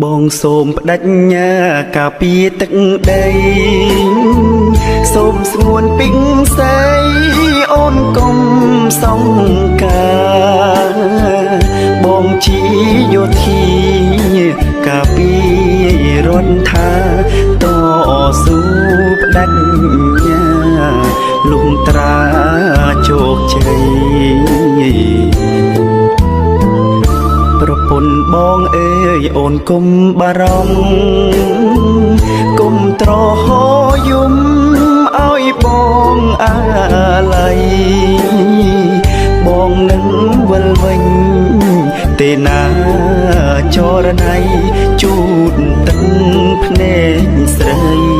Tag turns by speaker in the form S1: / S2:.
S1: បងសូមផ្ដាច់ញាការពារទឹកដីសូមស្ងួនពីងស័យអូនកុំសង្ការបងជាយោធាការពាររដ្ឋាតស៊ូផ្ដាច់ញាលុងត្រាជោគជ័យប្រពន្ធបងអើយអូនគុំបារម្ភគុំត្រហយំឲ្យបងអាឡ័យបងនឹងវិលវិញទេណាចរណៃជូតទឹកភ្នែកស្រី